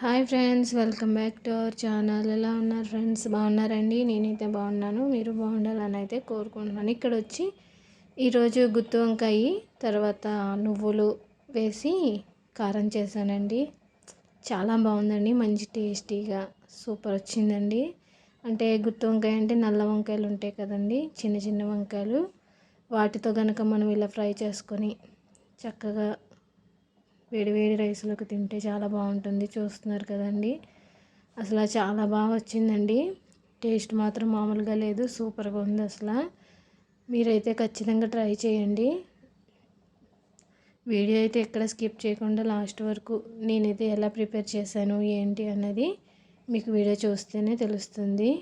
Hi friends, welcome back to our channel. ఎలా ఉన్నారు friends? బాగున్నారండి? నేనైతే బాగున్నాను. మీరు బాగుండాలని అయితే కోరుకుంటున్నాను. ఇక్కడ వచ్చి ఈరోజు గుత్తి వంకాయ తర్వాత నువ్వులు వేసి కారం చేశానండి. చాలా బాగుందండి. మంచి టేస్టీగా సూపర్ వచ్చిందండి. అంటే గుత్తి వంకాయ అంటే నల్ల వంకాయలు ఉంటాయి కదండి, చిన్న చిన్న వంకాయలు. వాటితో కనుక మనం ఇలా ఫ్రై చేసుకొని చక్కగా వేడి వేడి రైస్లోకి తింటే చాలా బాగుంటుంది. చూస్తున్నారు కదండి, అసలు చాలా బాగా వచ్చిందండి. టేస్ట్ మాత్రం మామూలుగా లేదు, సూపర్గా ఉంది అసలు. మీరైతే ఖచ్చితంగా ట్రై చేయండి. వీడియో అయితే ఎక్కడ స్కిప్ చేయకుండా లాస్ట్ వరకు నేనైతే ఎలా ప్రిపేర్ చేశాను ఏంటి అన్నది మీకు వీడియో చూస్తేనే తెలుస్తుంది.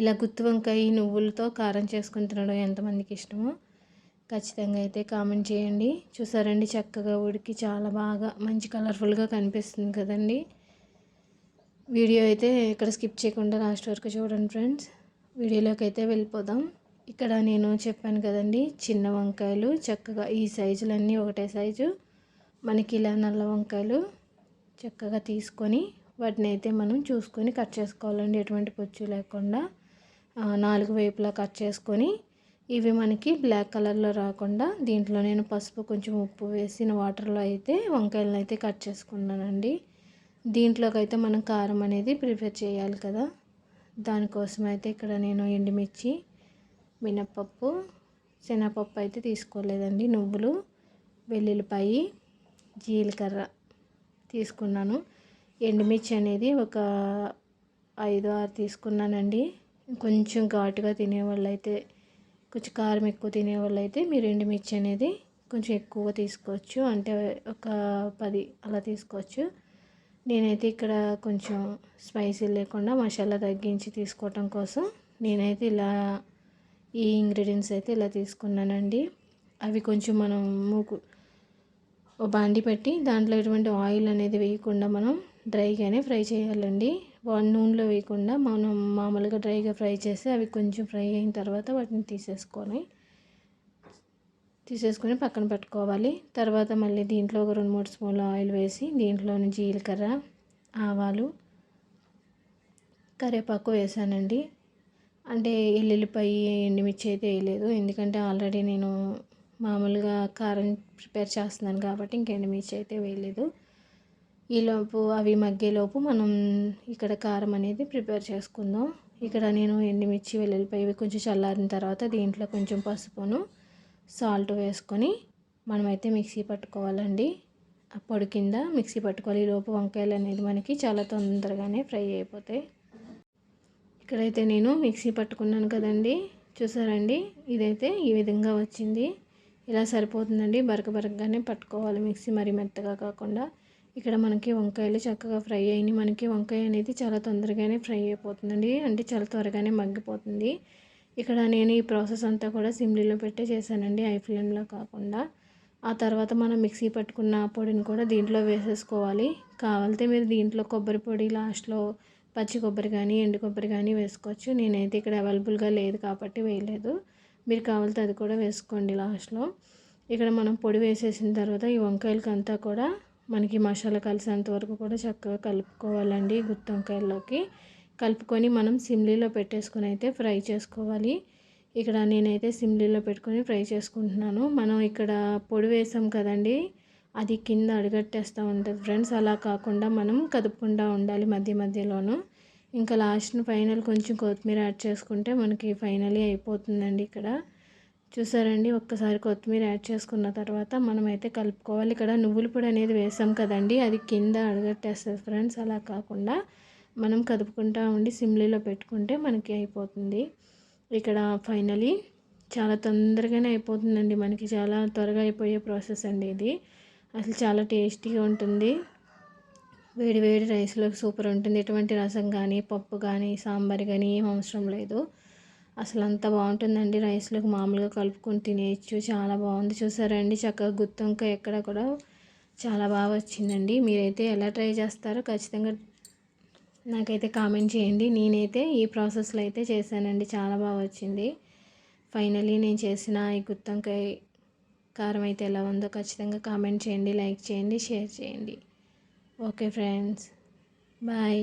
ఇలా గుత్తి వంకాయ నువ్వులతో కారం చేసుకుని తినడం ఎంతమందికి ఇష్టమో ఖచ్చితంగా అయితే కామెంట్ చేయండి. చూసారండి, చక్కగా ఉడికి చాలా బాగా మంచి కలర్ఫుల్గా కనిపిస్తుంది కదండి. వీడియో అయితే ఇక్కడ స్కిప్ చేయకుండా లాస్ట్ వరకు చూడండి ఫ్రెండ్స్. వీడియోలోకి అయితే వెళ్ళిపోదాం. ఇక్కడ నేను చెప్పాను కదండి, చిన్న వంకాయలు చక్కగా ఈ సైజులన్నీ ఒకటే సైజు. మనకి ఇలా నల్ల వంకాయలు చక్కగా తీసుకొని వాటిని అయితే మనం చూసుకొని కట్ చేసుకోవాలండి. ఎటువంటి పొచ్చు లేకుండా 4 వైపులా కట్ చేసుకొని ఇవి మనకి బ్లాక్ కలర్లో రాకుండా దీంట్లో నేను పసుపు కొంచెం ఉప్పు వేసిన వాటర్లో అయితే వంకాయలను అయితే కట్ చేసుకున్నానండి. దీంట్లోకి అయితే మనం కారం అనేది ప్రిపేర్ చేయాలి కదా, దానికోసం అయితే ఇక్కడ నేను ఎండుమిర్చి, మినప్పప్పు, శనగపప్పు అయితే తీసుకోలేదండి, నువ్వులు, వెల్లుల్లిపాయి, జీలకర్ర తీసుకున్నాను. ఎండుమిర్చి అనేది ఒక 5-6 తీసుకున్నానండి. కొంచెం ఘాటుగా తినేవాళ్ళు అయితే, కొంచెం కారం ఎక్కువ తినేవాళ్ళు అయితే మీరు ఎండుమిర్చి అనేది కొంచెం ఎక్కువగా తీసుకోవచ్చు. అంటే ఒక 10 అలా తీసుకోవచ్చు. నేనైతే ఇక్కడ కొంచెం స్పైసీ లేకుండా మసాలా తగ్గించి తీసుకోవటం కోసం నేనైతే ఇలా ఈ ఇంగ్రీడియంట్స్ అయితే ఇలా తీసుకున్నానండి. అవి కొంచెం మనం ఓ బాండి పెట్టి దాంట్లో ఎటువంటి ఆయిల్ అనేది వేయకుండా మనం డ్రైగానే ఫ్రై చేయాలండి. నూనెలో వేయకుండా మనం మామూలుగా డ్రైగా ఫ్రై చేసి అవి కొంచెం ఫ్రై అయిన తర్వాత వాటిని తీసేసుకొని పక్కన పెట్టుకోవాలి. తర్వాత మళ్ళీ దీంట్లో ఒక 2-3 స్పూన్ల ఆయిల్ వేసి దీంట్లోని జీలకర్ర, ఆవాలు, కరివేపాకు వేసానండి. అంటే ఎల్లుల్లిపాయ, ఎండుమిర్చి అయితే వేయలేదు, ఎందుకంటే ఆల్రెడీ నేను మామూలుగా కారం ప్రిపేర్ చేస్తున్నాను కాబట్టి ఇంక ఎండుమిర్చి అయితే వేయలేదు. ఈలోపు అవి మగ్గేలోపు మనం ఇక్కడ కారం అనేది ప్రిపేర్ చేసుకుందాం. ఇక్కడ నేను ఎండుమిర్చి, వెల్లుల్లిపాయ ఇవి కొంచెం చల్లారిన తర్వాత దీంట్లో కొంచెం పసుపును, సాల్ట్ వేసుకొని మనమైతే మిక్సీ పట్టుకోవాలండి. ఆ పొడి కింద మిక్సీ పట్టుకోవాలి. ఈలోపు వంకాయలు అనేది మనకి చాలా తొందరగానే ఫ్రై అయిపోతాయి. ఇక్కడైతే నేను మిక్సీ పట్టుకున్నాను కదండి, చూసారండి, ఇదైతే ఈ విధంగా వచ్చింది. ఇలా సరిపోతుందండి. బరకగానే పట్టుకోవాలి మిక్సీ, మరీ మెత్తగా కాకుండా. ఇక్కడ మనకి వంకాయలు చక్కగా ఫ్రై అయినాయి. మనకి వంకాయ అనేది చాలా తొందరగానే ఫ్రై అయిపోతుందండి, అంటే చాలా త్వరగానే మగ్గిపోతుంది. ఇక్కడ నేను ఈ ప్రాసెస్ అంతా కూడా సిమ్లీలో పెట్టే చేశానండి, హై ఫ్లేమ్లో కాకుండా. ఆ తర్వాత మనం మిక్సీ పట్టుకున్న పొడిని కూడా దీంట్లో వేసేసుకోవాలి. కావాలితే మీరు దీంట్లో కొబ్బరి పొడి లాస్ట్లో పచ్చి కొబ్బరి కానీ ఎండు కొబ్బరి కానీ వేసుకోవచ్చు. నేనైతే ఇక్కడ అవైలబుల్గా లేదు కాబట్టి వేయలేదు. మీరు కావాలితే అది కూడా వేసుకోండి లాస్ట్లో. ఇక్కడ మనం పొడి వేసేసిన తర్వాత ఈ వంకాయలకి అంతా కూడా మనకి మసాలా కలిసేంత వరకు కూడా చక్కగా కలుపుకోవాలండి. గుత్తి వంకాయల్లోకి కలుపుకొని మనం సిమ్లీలో పెట్టేసుకొని అయితే ఫ్రై చేసుకోవాలి. ఇక్కడ నేనైతే సిమ్లీలో పెట్టుకొని ఫ్రై చేసుకుంటున్నాను. మనం ఇక్కడ పొడి వేసాం కదండి, అది కింద అడుగట్టేస్తూ ఉంటుంది ఫ్రెండ్స్. అలా కాకుండా మనం కదుపుకుంటూ ఉండాలి మధ్య మధ్యలోనూ. ఇంకా లాస్ట్ ఫైనల్ కొంచెం కొత్తిమీర యాడ్ చేసుకుంటే మనకి ఫైనలీ అయిపోతుందండి. ఇక్కడ చూసారండి, ఒక్కసారి కొత్తిమీర యాడ్ చేసుకున్న తర్వాత మనమైతే కలుపుకోవాలి. ఇక్కడ నువ్వుల పొడి అనేది వేసాం కదండి, అది కింద అడుగట్టేస్తుంది ఫ్రెండ్స్. అలా కాకుండా మనం కదుపుకుంటూ ఉండి సిమ్లీలో పెట్టుకుంటే మనకి అయిపోతుంది. ఇక్కడ ఫైనలీ చాలా తొందరగానే అయిపోతుందండి, మనకి చాలా త్వరగా అయిపోయే ప్రాసెస్ అండి ఇది. అసలు చాలా టేస్టీగా ఉంటుంది. వేడి వేడి రైస్లోకి సూపర్ ఉంటుంది. ఎటువంటి రసం కానీ, పప్పు కానీ, సాంబార్ కానీ ఏం అవసరం లేదు. అసలు అంత బాగుంటుందండి. రైస్లోకి మామూలుగా కలుపుకొని తినేయచ్చు. చాలా బాగుంది. చూసారండి, చక్కగా గుత్తి వంకాయ ఎక్కడ కూడా చాలా బాగా వచ్చిందండి. మీరైతే ఎలా ట్రై చేస్తారో ఖచ్చితంగా నాకైతే కామెంట్ చేయండి. నేనైతే ఈ ప్రాసెస్లో అయితే చేశానండి, చాలా బాగా వచ్చింది. ఫైనలీ నేను చేసిన ఈ గుత్తి వంకాయ కారం అయితే ఎలా ఉందో ఖచ్చితంగా కామెంట్ చేయండి, లైక్ చేయండి, షేర్ చేయండి. Okay friends, bye.